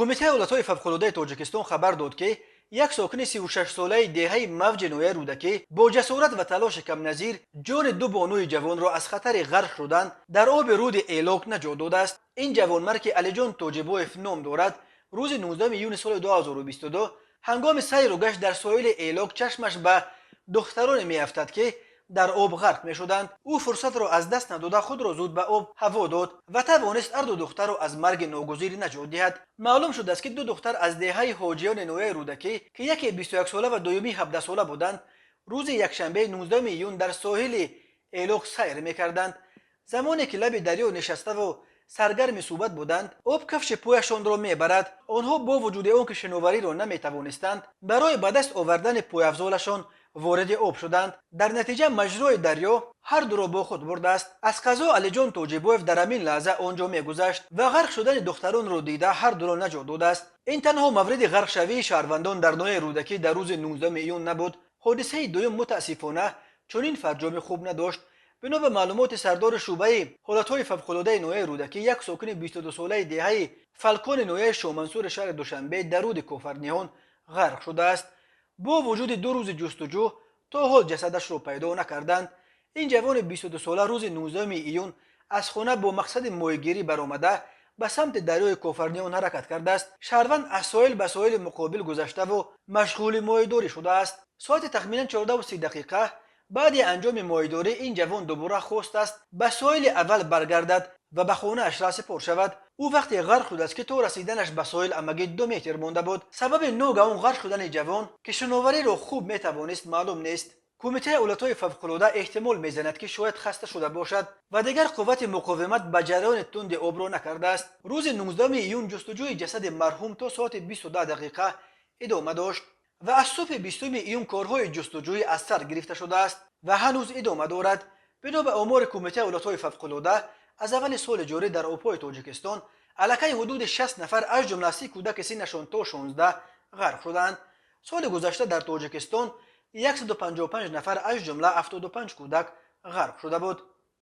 کمیته ایالت‌های فوق‌العاده تاجیکستان خبر داد که یک ساکن 36 ساله دهه موج نویه رودکی با جسارت و تلاش کم نظیر جان دو بانوی جوان را از خطر غرق شدن در آب رود ایلاک نجات داده است. این جوانمرد که علیجان تاجبایف نام دارد، روز 19 یونیو سال 2022 هنگام سیر و گشت در ساحل ایلاک چشمش به دختران میافتد که در آب غرق می شدند. او فرصت را از دست نداده خود را زود به آب هوا داد و توانست هر دو دختر را از مرگ ناگزیر نجات دهد. معلوم شده است که دو دختر از دهه حاجیان نویه رودکی که یکی 21 ساله و دومی 17 ساله بودند، روز یکشنبه 19 میلیون در ساحل ایلاک سیر میکردند. زمانی که لب دریا نشسته و سرگرم صحبت بودند، آب کفش پایشان را میبرد. آنها با وجود آنکه شناوری را نمیتوانستند، برای به دست آوردن پای افضلشان وارد آب شدند. در نتیجه مجرای دریا هر دو را با خود برده است. از قضا علیجان تاجبایف در همین لحظه آنجا میگذشت و غرق شدن دختران را دیده هر دو را نجات داده است. این تنها مورد غرق شوی شهروندان در نوع رودکی در روز 19 میلیون نبود. حادثه دوم متاسفانه چنین فرجام خوب نداشت. بنا به معلومات سردار شعبه حالتهای فوق‌العاده نویه رودکی، یک ساکن 22 ساله دهه فلکان نویه شامنصور شهر دوشنبه در رود کوفرنیان غرق شده است. با وجود 2 روز جستجو تا حال جسدش را پیدا نکردند. این جوان 22 ساله روز 19 ایون از خانه با مقصد ماهیگیری برآمده به سمت دریای کوفرنیان حرکت کرده است. شهروند از ساحل به ساحل مقابل گذشته و مشغول ماهیداری شده است. ساعت تخمینا 14:30 دقیقه بعد انجام ماهیداری این جوان دوباره خواست است به ساحل اول برگردد و به خانه اش را سپار شود. او وقتی غرق شده است که تا رسیدنش به ساحل امگی 2 متر مانده بود. سبب ناگهان غرق شدن جوان که شناوری را خوب میتوانست معلوم نیست. کمیته ایالت‌های فوق‌العاده احتمال میزند که شاید خسته شده باشد و دیگر قوت مقاومت به جریان تند آب را نکرده است. روز 19 ایون جستجوی جسد مرحوم تا ساعت 22 دقیقه ادامه داشت و از صبح 20 ایون کارهای جستجوی از سر گرفته شده است و هنوز ادامه دارد. بنا به آمار کمیته ایالت‌های فوق‌العاده، از اول سال جاری در آب‌های تاجیکستان الکی حدود 60 نفر از جمله 30 کودک سنشان تا 16 غرق شدند. سال گذشته در تاجیکستان 155 نفر از جمله 75 کودک غرق شده بود.